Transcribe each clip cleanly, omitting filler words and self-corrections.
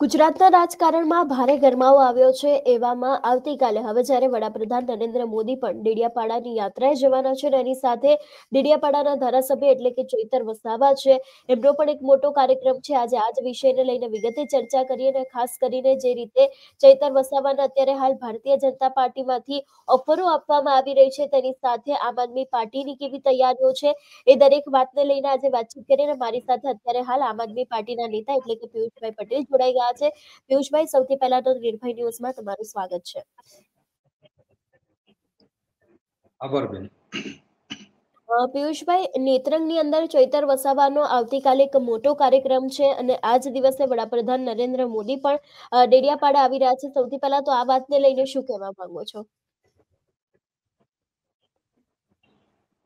ગુજરાતના રાજકારણમાં ભારે ગરમાવો આવ્યો છે. એવામાં આવતીકાલે હવે જ્યારે વડાપ્રધાન નરેન્દ્ર મોદી પણ ડેડિયાપાડાની યાત્રાએ જવાના છે અને એની સાથે ડેડિયાપાડાના ધારાસભ્ય એટલે કે ચૈતર વસાવા છે, એમનો પણ એક મોટો કાર્યક્રમ છે. આજે આ જ વિષયને લઈને વિગતે ચર્ચા કરીએ અને ખાસ કરીને જે રીતે ચૈતર વસાવાને અત્યારે હાલ ભારતીય જનતા પાર્ટીમાંથી ઓફરો આપવામાં આવી રહી છે, તેની સાથે આમ આદમી પાર્ટીની કેવી તૈયારીઓ છે, એ દરેક વાતને લઈને આજે વાતચીત કરીને મારી સાથે અત્યારે હાલ આમ આદમી પાર્ટીના નેતા એટલે કે પિયુષભાઈ પટેલ જોડાઈ ગયા છે. પિયુષભાઈ, સૌથી પહેલા તો નિર્ભય ન્યૂઝમાં તમારું સ્વાગત છે. આભાર બેન. પિયુષભાઈ, નેત્રંગની અંદર ચૈતર વસાવાનો આવતીકાલે એક મોટો કાર્યક્રમ છે અને આ જ દિવસે વડાપ્રધાન નરેન્દ્ર મોદી પણ ડેડિયાપાડા આવી રહ્યા છે. સૌથી પહેલા તો આ વાતને લઈને શું કહેવા માંગો છો?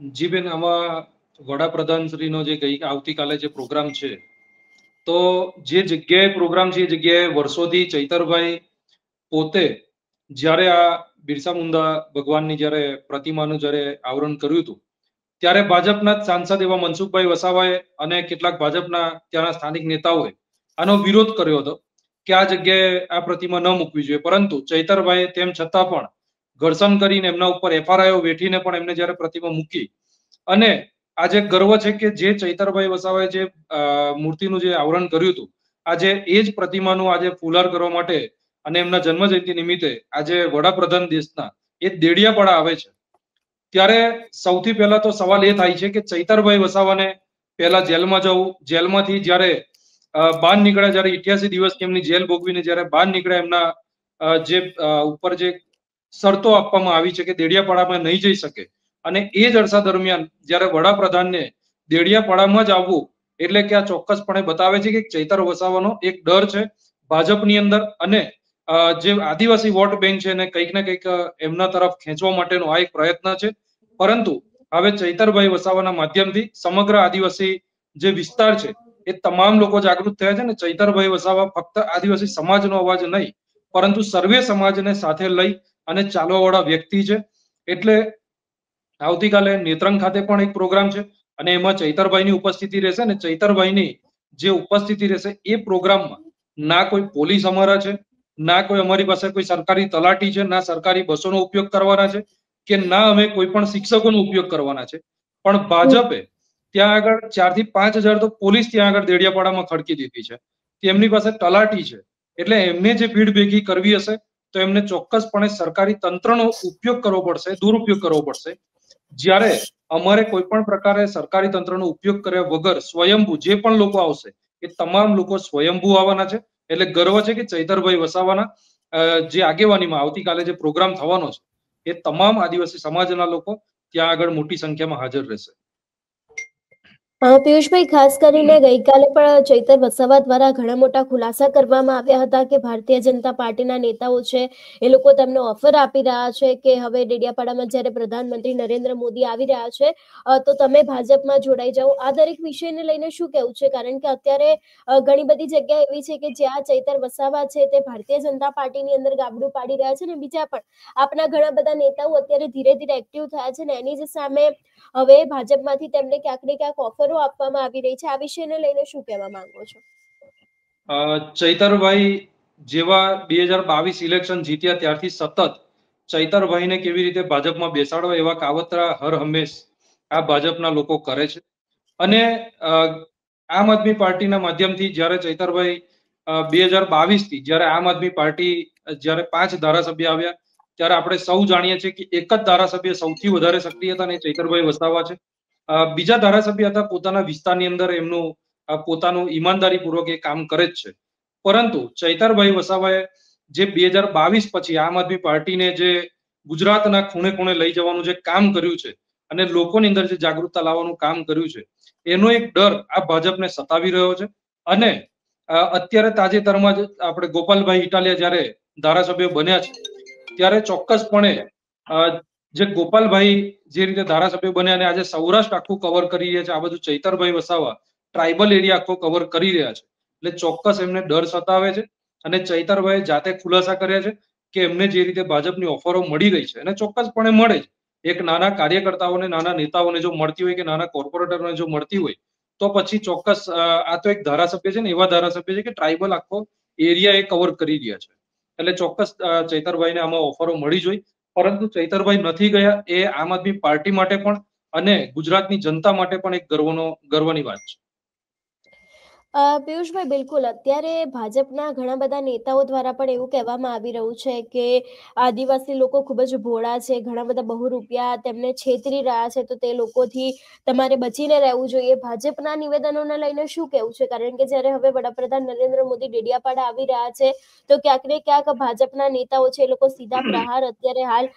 જી બેન, આમાં વડાપ્રધાન શ્રીનો જે આવતીકાલે જે પ્રોગ્રામ છે, તો જે જગ્યાએ પ્રોગ્રામ છે એ જગ્યાએ વર્ષોથી ચૈતરભાઈ પોતે જ્યારે આ બિરસા મુંડા ભગવાનની જ્યારે પ્રતિમાનું જ્યારે આવરણ કર્યું હતું, ત્યારે ભાજપના જ સાંસદ એવા મનસુખભાઈ વસાવાએ અને કેટલાક ભાજપના ત્યાંના સ્થાનિક નેતાઓએ આનો વિરોધ કર્યો હતો કે આ જગ્યાએ આ પ્રતિમા ન મૂકવી જોઈએ. પરંતુ ચૈતરભાઈએ તેમ છતાં પણ ઘર્ષણ કરીને એમના ઉપર એફઆરઆઈઓ વેઠીને પણ એમને જ્યારે પ્રતિમા મૂકી અને આજે ગર્વ છે કે જે ચૈતરભાઈ વસાવાએ જે મૂર્તિનું જે આવરણ કર્યું હતું, આજે એ જ પ્રતિમાનું આજે ફુલાર કરવા માટે અને એમના જન્મ જયંતિ નિમિત્તે આજે વડાપ્રધાન દેશના એ ડેડિયાપાડા આવે છે. ત્યારે સૌથી પહેલા તો સવાલ એ થાય છે કે ચૈતરભાઈ વસાવાને પહેલા જેલમાં જવું, જેલમાંથી જ્યારે બહાર નીકળ્યા, જ્યારે 88 દિવસ એમની જેલ ભોગવીને જ્યારે બહાર નીકળ્યા, એમના જે ઉપર જે શરતો આપવામાં આવી છે કે ડેડિયાપાડામાં નહીં જઈ શકે, અને એ જ અરસા દરમિયાન જ્યારે વડાપ્રધાનને ડેડિયાપાડામાં જ આવવું એટલે કે આ ચોક્કસપણે બતાવે છે કે ચૈતર વસાવાનો એક ડર છે ભાજપની અંદર અને જે આદિવાસી વોટ બેંક છે એને કંઈક ને કંઈક એમના તરફ ખેંચવા માટેનો આ એક પ્રયત્ન છે. પરંતુ હવે ચૈતરભાઈ વસાવાના માધ્યમથી સમગ્ર આદિવાસી જે વિસ્તાર છે એ તમામ લોકો જાગૃત થયા છે ને ચૈતરભાઈ વસાવા ફક્ત આદિવાસી સમાજનો અવાજ નહીં, પરંતુ સર્વે સમાજને સાથે લઈ અને ચાલવાવાળા વ્યક્તિ છે. એટલે આવતીકાલે નેત્રંગ ખાતે પણ એક પ્રોગ્રામ છે અને એમાં ચૈતરભાઈની ઉપસ્થિતિ રહેશે અને ચૈતરભાઈની જે ઉપસ્થિતિ રહેશે એ પ્રોગ્રામમાં ના કોઈ પોલીસ અમારા છે, ના કોઈ અમારી પાસે કોઈ સરકારી તલાટી છે, ના સરકારી બસોનો ઉપયોગ કરવાના છે કે ના અમે કોઈ પણ શિક્ષકોનો ઉપયોગ કરવાના છે. પણ ભાજપે ત્યાં આગળ 4 થી 5 હજાર તો પોલીસ ત્યાં આગળ ડેડિયાપાડામાં ખડકી દીધી છે. તેમની પાસે તલાટી છે, એટલે એમને જે ભીડ ભેગી કરવી હશે તો એમને ચોક્કસપણે સરકારી તંત્રનો ઉપયોગ કરવો પડશે, દુરુપયોગ કરવો પડશે. જ્યારે અમારે કોઈ પણ પ્રકારે સરકારી તંત્રનો ઉપયોગ કર્યા વગર સ્વયંભૂ જે પણ લોકો આવશે એ તમામ લોકો સ્વયંભૂ આવવાના છે. એટલે ગર્વ છે કે ચૈતરભાઈ વસાવાના જે આગેવાનીમાં આવતીકાલે જે પ્રોગ્રામ થવાનો છે એ તમામ આદિવાસી સમાજના લોકો ત્યાં આગળ મોટી સંખ્યામાં હાજર રહેશે. પિયુષભાઈ, ખાસ કરીને ગઈકાલે પણ ચૈતર વસાવા દ્વારા ઘણા મોટા ખુલાસા કરવામાં આવ્યા હતા કે ભારતીય જનતા પાર્ટીના નેતાઓ છે એ લોકો તેમને ઓફર આપી રહ્યા છે કે હવે ડેડિયાપાડામાં જ્યારે પ્રધાનમંત્રી નરેન્દ્ર મોદી આવી રહ્યા છે તો તમે ભાજપમાં જોડાઈ જાઓ. આ દરેક વિષયને લઈને શું કહેવું છે? કારણ કે અત્યારે ઘણી બધી જગ્યા એવી છે કે જ્યાં ચૈતર વસાવા છે તે ભારતીય જનતા પાર્ટીની અંદર ગાબડું પાડી રહ્યા છે અને બીજા પણ આપના ઘણા બધા નેતાઓ અત્યારે ધીરે ધીરે એક્ટિવ થયા છે ને એની જ સામે હવે ભાજપમાંથી તેમને ક્યાંક ને ક્યાંક ઓફરો આપવામાં આવી રહી છે. આ વિષયને લઈને શું કહેવા માંગો છો? ચૈતરભાઈ જેવા 2022 ઇલેક્શન જીત્યા ત્યારથી સતત ચૈતરભાઈને કેવી રીતે ભાજપમાં બેસાડવા એવા કાવતરા હર હંમેશ આ ભાજપના લોકો કરે છે. અને આમ આદમી પાર્ટીના માધ્યમથી જ્યારે ચૈતરભાઈ 2022 થી જ્યારે આમ આદમી પાર્ટી જ્યારે 5 ધારાસભ્ય આવ્યા ત્યારે આપણે સૌ જાણીએ છીએ કે એક જ ધારાસભ્ય સૌથી વધારે સક્રિય હતા અને ચૈતરભાઈ વસાવા છે. બીજા ધારાસભ્ય હતા પોતાના વિસ્તારની અંદર એમનું પોતાનું ઈમાનદારીપૂર્વક એ કામ કરે જ છે. પરંતુ ચૈતરભાઈ વસાવાએ જે 2022 પછી આમ આદમી પાર્ટીને જે ગુજરાતના ખૂણે ખૂણે લઈ જવાનું જે કામ કર્યું છે અને લોકોની અંદર જે જાગૃતતા લાવવાનું કામ કર્યું છે એનો એક ડર આ ભાજપને સતાવી રહ્યો છે. અને અત્યારે તાજેતરમાં જ આપણે ગોપાલભાઈ ઇટાલિયા જ્યારે ધારાસભ્ય બન્યા છે ત્યારે ચોક્કસપણે જે ગોપાલભાઈ જે રીતે ધારાસભ્ય બન્યા અને આજે સૌરાષ્ટ્ર આખું કવર કરી રહ્યા છે, આ બધું ચૈતરભાઈ વસાવા ટ્રાઇબલ એરિયા આખો કવર કરી રહ્યા છે. એટલે ચોક્કસ એમને ડર સતાવે છે અને ચૈતરભાઈ જાતે ખુલાસા કર્યા છે કે એમને જે રીતે ભાજપની ઓફરો મળી રહી છે અને ચોક્કસપણે મળે છે. એક નાના કાર્યકર્તાઓને, નાના નેતાઓને જો મળતી હોય કે નાના કોર્પોરેટરોને જો મળતી હોય તો પછી ચોક્કસ આ તો એક ધારાસભ્ય છે ને એવા ધારાસભ્ય છે કે ટ્રાઇબલ આખો એરિયા એ કવર કરી રહ્યા છે. એટલે ચોક્કસ ચૈતરભાઈને આમાં ઓફરો મળી જોઈ, પરંતુ ચૈતરભાઈ નથી ગયા. એ આમ આદમી પાર્ટી માટે પણ અને ગુજરાતની જનતા માટે પણ એક ગર્વની વાત છે. પિયુષભાઈ, બિલકુલ. અત્યારે ભાજપના ઘણા બધા નેતાઓ દ્વારા પણ એવું કહેવામાં આવી રહ્યું છે કે આદિવાસી લોકો ખૂબ જ ભોળા છે, ઘણા બધા બહુ રૂપિયા તેમને છેતરી રહ્યા છે, તો તે લોકોથી તમારે બચીને રહેવું જોઈએ. ભાજપના નિવેદનોને લઈને શું કહેવું છે? કારણ કે જ્યારે હવે વડાપ્રધાન નરેન્દ્ર મોદી ડેડિયાપાડા આવી રહ્યા છે, તો ક્યાંક ને ક્યાંક ભાજપના નેતાઓ છે, એ લોકો સીધા પ્રહાર અત્યારે હાલ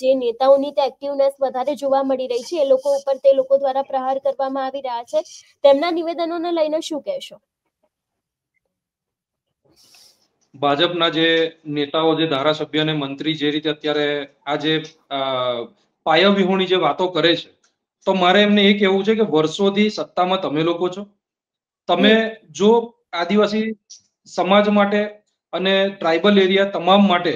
જે નેતાઓની તે એક્ટિવનેસ વધારે જોવા મળી રહી છે, એ લોકો ઉપર તે લોકો દ્વારા પ્રહાર કરવામાં આવી રહ્યા છે. તેમના નિવેદનોને લઈને શું કહેશો? ભાજપના જે નેતાઓ, જે ધારાસભ્ય અને મંત્રી જે રીતે અત્યારે આ જે પાયાવિહોણી જે વાતો કરે છે, તો મારે એમને એ કહેવું છે કે વર્ષોથી સત્તામાં તમે લોકો છો. તમે હમ. જો આદિવાસી સમાજ માટે અને ટ્રાઇબલ એરિયા તમામ માટે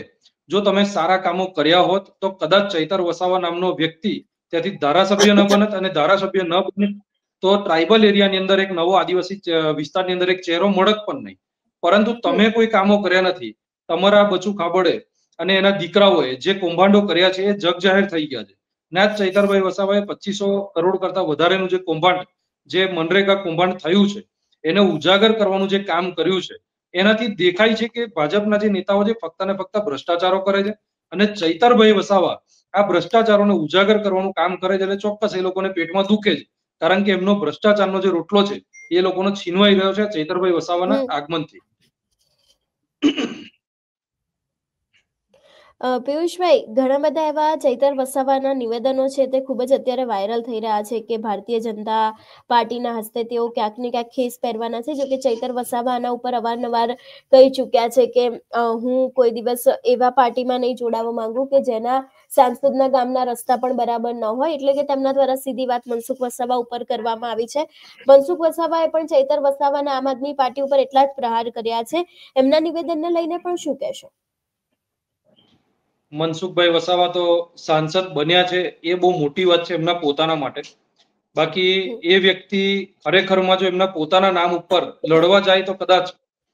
જો તમે સારા કામો કર્યા હોત, તો કદાચ ચૈતર વસાવા નામનો વ્યક્તિ ત્યાંથી ધારાસભ્ય ન બનત, અને ધારાસભ્ય ન બને તો ટ્રાઇબલ એરિયાની અંદર એક નવો આદિવાસી વિસ્તારની અંદર એક ચહેરો મળત પણ નહીં. પરંતુ હમ. તમે કોઈ કામો કર્યા નથી. તમારા બચુ ખાબડે અને એના દીકરાઓએ જે કૌભાંડો કર્યા છે, એ જગ જાહેર થઈ ગયા છે. ના ચૈતરભાઈ વસાવાએ 2500 કરોડ કરતા વધારેનું જે કૌભાંડ, જે મનરેગા કૌભાંડ થયું છે, એને ઉજાગર કરવાનું જે કામ કર્યું છે, એનાથી દેખાય છે કે ભાજપના જે નેતાઓ છે ફક્ત ને ફક્ત ભ્રષ્ટાચારો કરે છે. અને ચૈતરભાઈ વસાવા આ ભ્રષ્ટાચારોને ઉજાગર કરવાનું કામ કરે છે, એટલે ચોક્કસ એ લોકોને પેટમાં દુખે છે. કારણ કે એમનો ભ્રષ્ટાચારનો જે રોટલો છે, એ લોકોનો છીનવાઈ રહ્યો છે ચૈતરભાઈ વસાવાના હમ. આગમનથી. પિયુષભાઈ, ઘણા બધા એવા ચૈતર વસાવાના નિવેદનો છે તે ખૂબ જ અત્યારે વાયરલ થઈ રહ્યા છે કે ભારતીય જનતા પાર્ટીના હસ્તે તેઓ ક્યાંક ને ક્યાંક ખેસ પહેરવાના છે. જો કે ચૈતર વસાવા આના ઉપર અવારનવાર કહી ચૂક્યા છે કે હું કોઈ દિવસ એવા પાર્ટીમાં નહીં જોડાવા માંગુ કે જેના સાંસદના ગામના રસ્તા પણ બરાબર ન હોય. એટલે કે તેમના દ્વારા સીધી વાત મનસુખ વસાવા ઉપર કરવામાં આવી છે. મનસુખ વસાવાએ પણ ચૈતર વસાવાના આમ આદમી પાર્ટી ઉપર એટલા જ પ્રહાર કર્યા છે. એમના નિવેદનને લઈને પણ શું કહેશો? મનસુખભાઈ વસાવા તો સાંસદ બન્યા છે, એ બહુ મોટી વાત છે એમના પોતાના માટે. બાકી હમ. એ વ્યક્તિ ખરેખરમાં જો એમના પોતાના નામ ઉપર લડવા જાય તો કદાચ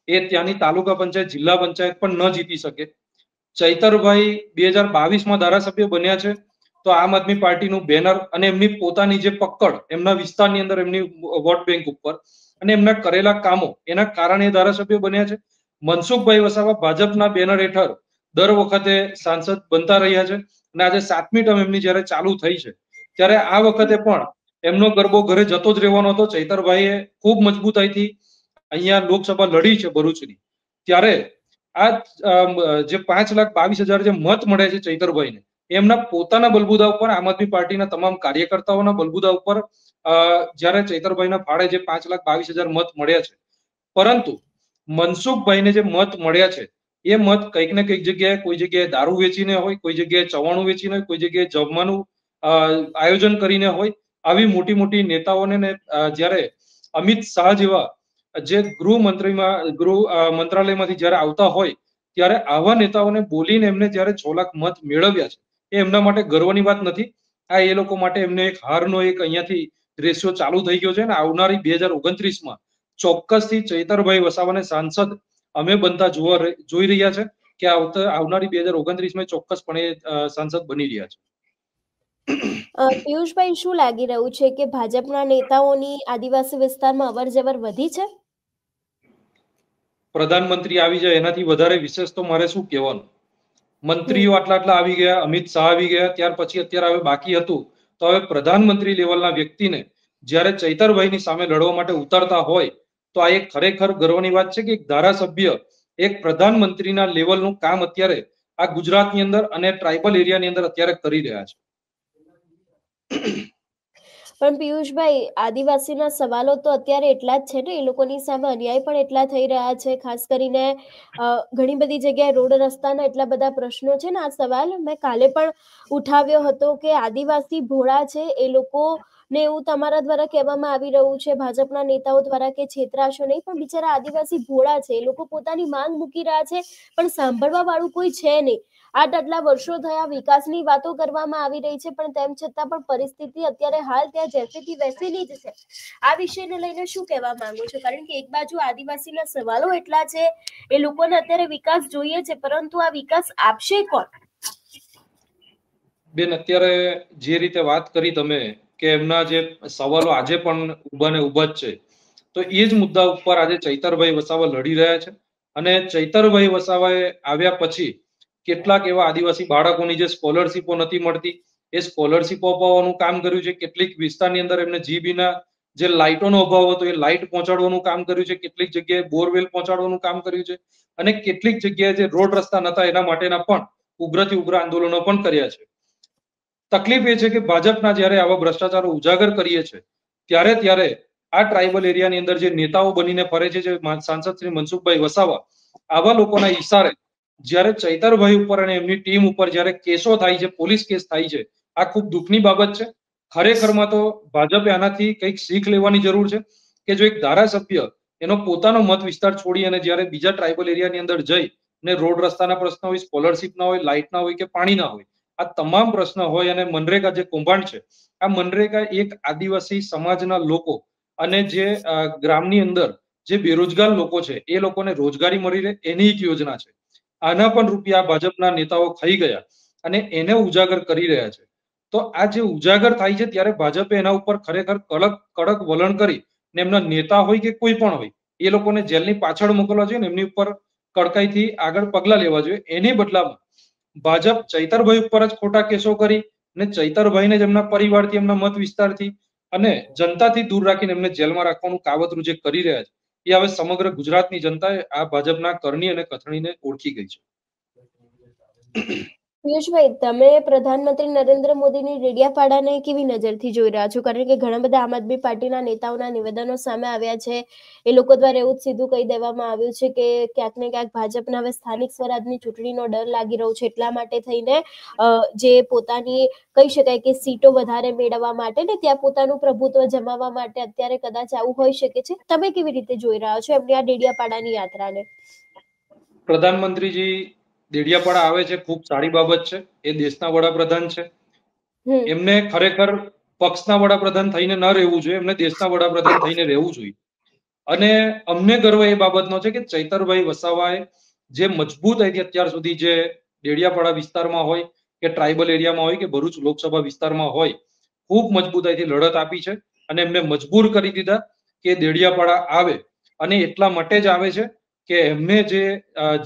એ ત્યાંની તાલુકા પંચાયત, જિલ્લા પંચાયત પણ ન જીતી શકે. ચૈતરભાઈ 2022માં ધારાસભ્ય બન્યા છે, તો આમ આદમી પાર્ટીનું બેનર અને એમની પોતાની જે પકડ એમના વિસ્તારની અંદર, એમની વોટ બેંક ઉપર, અને એમના કરેલા કામો, એના કારણે ધારાસભ્ય બન્યા છે. મનસુખભાઈ વસાવા ભાજપના બેનર હેઠળ દર વખતે સાંસદ બનતા રહ્યા છે, અને આજે 7મી ટર્મ એમની જ્યારે ચાલુ થઈ છે, ત્યારે આ વખતે પણ એમનો ગરબો ઘરે જતો જ રહેવાનો હતો. ચૈતરભાઈએ ખૂબ મજબૂતાઈથી અહીંયા લોકસભા લડી છે ભરૂચની. ત્યારે આ જે 5,22,000 જે મત મળે છે ચૈતરભાઈને, એમના પોતાના બલબુદા ઉપર, આમ આદમી પાર્ટીના તમામ કાર્યકર્તાઓના બલબુદા ઉપર જ્યારે ચૈતરભાઈના ફાળે જે 5,22,000 મત મળ્યા છે. પરંતુ મનસુખભાઈને જે મત મળ્યા છે, એ મત કંઈક ને કંઈક જગ્યાએ, કોઈ જગ્યાએ દારૂ વેચીને હોય, કોઈ જગ્યાએ ચવાણું વેચીને હોય, કોઈ જગ્યાએ જમવાનું આયોજન કરીને હોય. આવી મોટી મોટી નેતાઓને જ્યારે અમિત શાહ જેવા જે ગૃહ મંત્રાલયમાંથી જ્યારે આવતા હોય, ત્યારે આવા નેતાઓને બોલીને એમને જ્યારે 6 લાખ મત મેળવ્યા છે, એ એમના માટે ગર્વની વાત નથી. આ એ લોકો માટે એમને એક હારનો એક અહીંયાથી રેશિયો ચાલુ થઈ ગયો છે. અને આવનારી 2029માં ચોક્કસથી ચૈતરભાઈ વસાવાને સાંસદ અમે બનતા જોઈ રહ્યા છે, કે આવનારી 2029માં ચોક્કસપણે સાંસદ બની રહ્યા છે. પિયુષભાઈ, શું લાગી રહ્યું છે કે ભાજપના નેતાઓની આદિવાસી વિસ્તારમાં અવર-જવર વધી છે? પ્રધાનમંત્રી આવી જાય એનાથી વધારે વિશેષ તો મારે શું કહેવાનું. હમ. મંત્રીઓ આટલા આટલા આવી ગયા, અમિત શાહ આવી ગયા, ત્યાર પછી અત્યારે હવે બાકી હતું, તો હવે પ્રધાનમંત્રી લેવલના વ્યક્તિને જ્યારે ચૈતરભાઈની સામે લડવા માટે ઉતારતા હોય, તો આ એક ખરેખર ગર્વની વાત છે કે એક ધારાસભ્ય એક પ્રધાનમંત્રીના લેવલનું કામ અત્યારે આ ગુજરાતની અંદર અને ટ્રાઇબલ એરિયાની અંદર અત્યારે કરી રહ્યા છે. પણ પિયુષભાઈ, આદિવાસીના સવાલો તો અત્યારે એટલા જ છે ને, એ લોકોની સામે અન્યાય પણ એટલા થઈ રહ્યા છે. ખાસ કરીને ઘણી બધી જગ્યાએ રોડ રસ્તાના એટલા બધા પ્રશ્નો છે ને. આ સવાલ મેં કાલે પણ ઉઠાવ્યો હતો કે આદિવાસી ભોળા છે, એ લોકો ને એવું તમારા દ્વારા કહેવામાં આવી રહ્યું છે, ભાજપના નેતાઓ દ્વારા, કે છેતરાશો નહીં. પણ બિચારા આદિવાસી ભોળા છે, એ લોકો પોતાની માંગ મૂકી રહ્યા છે, પણ સાંભળવા વાળું કોઈ છે નહીં. આટલા વર્ષો થયા, વિકાસની વાતો કરવામાં આવી રહી છે, પણ તેમ છતાં પણ પરિસ્થિતિ અત્યારે હાલ ત્યાં જેસીથી વેસીની જ છે. આ વિષયને લઈને શું કહેવા માંગો છો? કારણ કે એક બાજુ આદિવાસીના સવાલો એટલા છે, એ લોકોને અત્યારે વિકાસ જોઈએ છે, પરંતુ આ વિકાસ આપશે કોણ? બેન, અત્યારે જે રીતે વાત કરી તમે કે એમના જે સવાલો આજે પણ ઊભા જ છે, તો એ જ મુદ્દા ઉપર આજે ચૈતરભાઈ વસાવા લડી રહ્યા છે. અને ચૈતરભાઈ વસાવાએ આવ્યા પછી કેટલાક એવા આદિવાસી બાળકોની જે સ્કોલરશીપો નથી મળતી, એ સ્કોલરશીપો અપાવવાનું કામ કર્યું છે. કેટલીક વિસ્તારની અંદર એમને જીબીના જે લાઇટોનો અભાવ હતો, એ લાઇટ પહોંચાડવાનું કામ કર્યું છે. કેટલીક જગ્યાએ બોરવેલ પહોંચાડવાનું કામ કર્યું છે. અને કેટલીક જગ્યાએ જે રોડ રસ્તા નતા એના માટેના પણ ઉગ્રથી ઉગ્ર આંદોલનો પણ કર્યા છે. તકલીફ એ છે કે ભાજપના જ્યારે આવા ભ્રષ્ટાચારો ઉજાગર કરીએ છે, ત્યારે આ ટ્રાઇબલ એરિયાની અંદર જે નેતાઓ બનીને ફરે છે, જે સાંસદ શ્રી મનસુખભાઈ વસાવા, આવા લોકોના ઈશારે જ્યારે ચૈતરભાઈ ઉપર અને એમની ટીમ ઉપર જ્યારે કેસો થાય છે, પોલીસ કેસ થાય છે, આ ખૂબ દુઃખની બાબત છે. ખરેખરમાં તો ભાજપે આનાથી કંઈક શીખ લેવાની જરૂર છે કે જો એક ધારાસભ્ય એનો પોતાનો મત વિસ્તાર છોડી અને જ્યારે બીજા ટ્રાઇબલ એરિયાની અંદર જઈ ને રોડ રસ્તાના પ્રશ્ન હોય, સ્કોલરશીપ ના હોય, લાઇટ ના હોય કે પાણી ના હોય, આ તમામ પ્રશ્ન હોય અને મનરેગા જે કૌભાંડ છે, આ મનરેગા એક આદિવાસી સમાજના લોકો અને જે ગ્રામની અંદર જે બેરોજગાર લોકો છે, એ લોકોને રોજગારી મળી રહે એની એક યોજના છે. આના પણ રૂપિયા ભાજપના નેતાઓ ખાઈ ગયા અને એને ઉજાગર કરી રહ્યા છે. તો આ જે ઉજાગર થાય છે ત્યારે ભાજપે એના ઉપર ખરેખર કડક વલણ કરી ને એમના નેતા હોય કે કોઈ પણ હોય, એ લોકોને જેલની પાછળ મોકલવા જોઈએ ને એમની ઉપર કડકાઈથી આગળ પગલા લેવા જોઈએ. એની બદલામાં ભાજપ ચૈતરભાઈ ઉપર જ ખોટા કેસો કરી ને ચૈતરભાઈને જ એમના પરિવારથી, એમના મત વિસ્તારથી અને જનતાથી દૂર રાખીને એમને જેલમાં રાખવાનું કાવતરું જે કરી રહ્યા છે, એ હવે સમગ્ર ગુજરાતની જનતાએ આ ભાજપના કરણી અને કથણીને ઓળખી ગઈ છે. પિયુષભાઈ, તમે પ્રધાનમંત્રી નરેન્દ્ર મોદીની ડેડિયાપાડાને કેવી નજરથી જોઈ રહ્યા છો? કારણ કે ઘણા બધા આમ આદમી પાર્ટીના નેતાઓના નિવેદનો સામે આવ્યા છે. એ લોકો દ્વારા એવું જ સીધું કહી દેવામાં આવ્યું છે કે ક્યાંક ને ક્યાંક ભાજપને હવે સ્થાનિક સ્વરાજની ચૂંટણીનો ડર લાગી રહ્યો છે, એટલા માટે થઈને જે પોતાની કહી શકાય કે સીટો વધારે મેળવવા માટે ને ત્યાં પોતાનું પ્રભુત્વ જમાવવા માટે અત્યારે કદાચ આવું હોઈ શકે છે. તમે કેવી રીતે જોઈ રહ્યા છો એમની આ ડેડિયાપાડાની યાત્રાને? પ્રધાનમંત્રીજી દેડિયાપાડા આવે છે, ખૂબ સારી બાબત છે. એ દેશના વડાપ્રધાન છે. એમને ખરેખર પક્ષના વડાપ્રધાન થઈને ન રહેવું જોઈએ, એમને દેશના વડાપ્રધાન થઈને રહેવું જોઈએ. અને અમને ગર્વ એ બાબતનો છે કે ચૈતરભાઈ વસાવાએ જે મજબૂતાઈથી અત્યાર સુધી જે ડેડિયાપાડા વિસ્તારમાં હોય કે ટ્રાઇબલ એરિયામાં હોય કે ભરૂચ લોકસભા વિસ્તારમાં હોય, ખૂબ મજબૂતાઈથી લડત આપી છે અને એમને મજબૂર કરી દીધા કે દેડિયાપાડા આવે. અને એટલા માટે જ આવે છે કે એમને જે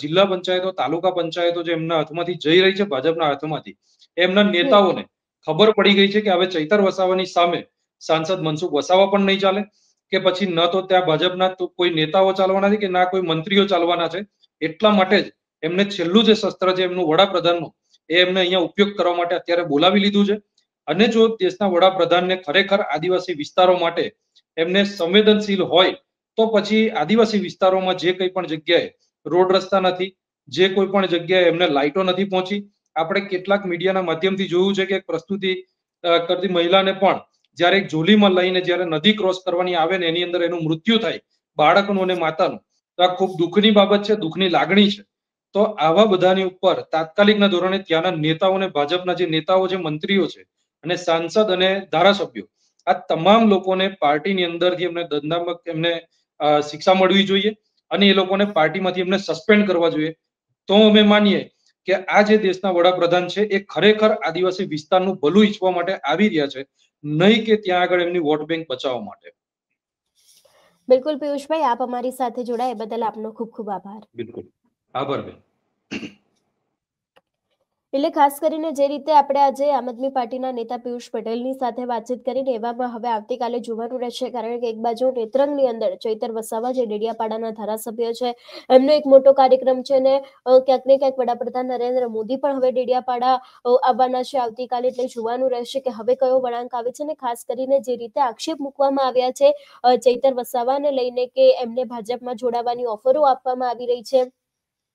જિલ્લા પંચાયતો, તાલુકા પંચાયતો જે એમના હાથમાંથી જઈ રહી છે ભાજપના હાથમાંથી, એમના નેતાઓને ખબર પડી ગઈ છે કે હવે ચૈતર વસાવાની સામે સાંસદ મનસુખ વસાવા પણ નહીં ચાલે કે પછી ન તો ત્યાં ભાજપના કોઈ નેતાઓ ચાલવાના છે કે ના કોઈ મંત્રીઓ ચાલવાના છે. એટલા માટે જ એમને છેલ્લું જે શસ્ત્ર છે એમનું વડાપ્રધાનનું, એ એમને અહીંયા ઉપયોગ કરવા માટે અત્યારે બોલાવી લીધું છે. અને જો દેશના વડાપ્રધાનને ખરેખર આદિવાસી વિસ્તારો માટે એમને સંવેદનશીલ હોય તો પછી આદિવાસી વિસ્તારોમાં જે કંઈ પણ જગ્યાએ રોડ રસ્તા નથી, જે કોઈ પણ જગ્યાએ એમને લાઇટો નથી પહોંચી, આપણે કેટલાક મીડિયાના માધ્યમથી જોયું છે કે પ્રસ્તુતિ કરતી મહિલાને પણ જ્યારે એક ઝોલીમાં લઈને જ્યારે નદી ક્રોસ કરવાની આવે ને એની અંદર એનું મૃત્યુ થાય, બાળકનું અને માતાનું, તો આ ખૂબ દુઃખની બાબત છે, દુઃખની લાગણી છે. તો આવા બધાની ઉપર તાત્કાલિકના ધોરણે ત્યાંના નેતાઓ અને ભાજપના જે નેતાઓ છે, મંત્રીઓ છે અને સાંસદ અને ધારાસભ્યો, આ તમામ લોકોને પાર્ટીની અંદરથી એમને દંડાત્મક એમને શિક્ષા મળવી જોઈએ અને એ લોકોને પાર્ટીમાંથી એમને સસ્પેન્ડ કરવા જોઈએ. તો અમે માનીએ કે આ જે દેશના વડાપ્રધાન છે એ ખરેખર આદિવાસી વિસ્તારનું ભલું ઈચ્છવા માટે આવી રહ્યા છે, નહીં કે ત્યાં આગળ એમની વોટ બેંક બચાવવા માટે. બિલકુલ પિયુષભાઈ, આપ અમારી સાથે જોડાયા એ બદલ આપનો ખૂબ ખૂબ આભાર. બિલકુલ, આભાર બેન. એટલે ખાસ કરીને જે રીતે આપણે આજે આમ આદમી પાર્ટીના નેતા પિયુષ પટેલની સાથે વાતચીત કરીને એવામાં હવે આવતીકાલે જોવાનું રહેશે. કારણ કે એક બાજુ નેત્રંગની અંદર ચૈતર વસાવા જે ડેડિયાપાડાના ધારાસભ્ય છે, એમનો એક મોટો કાર્યક્રમ છે અને ક્યાંક ને ક્યાંક વડાપ્રધાન નરેન્દ્ર મોદી પણ હવે ડેડિયાપાડા આવવાના છે આવતીકાલે. એટલે જોવાનું રહેશે કે હવે કયો વળાંક આવે છે. અને ખાસ કરીને જે રીતે આક્ષેપ મૂકવામાં આવ્યા છે ચૈતર વસાવાને લઈને કે એમને ભાજપમાં જોડાવાની ઓફરો આપવામાં આવી રહી છે,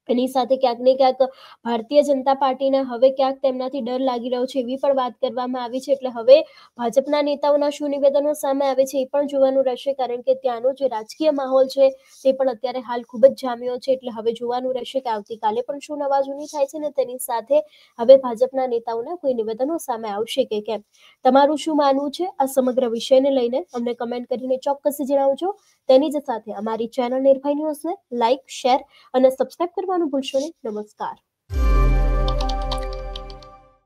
એની સાથે ક્યાંક ને ક્યાંક ભારતીય જનતા પાર્ટીને હવે ક્યાંક તેમનાથી ડર લાગી રહ્યો છે એવી પણ વાત કરવામાં આવી છે. એટલે હવે ભાજપના નેતાઓના શું નિવેદનો સામે આવે છે એ પણ જોવાનું રહેશે, કારણ કે ત્યાંનો જે રાજકીય માહોલ છે તે પણ અત્યારે હાલ ખૂબ જ જામ્યો છે. એટલે હવે જોવાનું રહેશે કે આવતીકાલે પણ શું નવાજૂની થાય છે ને તેની સાથે હવે ભાજપના નેતાઓના કોઈ નિવેદનો સામે આવશે કે કેમ. તમારું શું માનવું છે આ સમગ્ર વિષયને લઈને અમને કમેન્ટ કરીને ચોક્કસ જણાવજો. તેની જ સાથે અમારી ચેનલ નિર્ભય ન્યૂઝને લાઇક, શેર અને સબસ્ક્રાઇબ કરવાનું ભૂલશો નહીં. નમસ્કાર.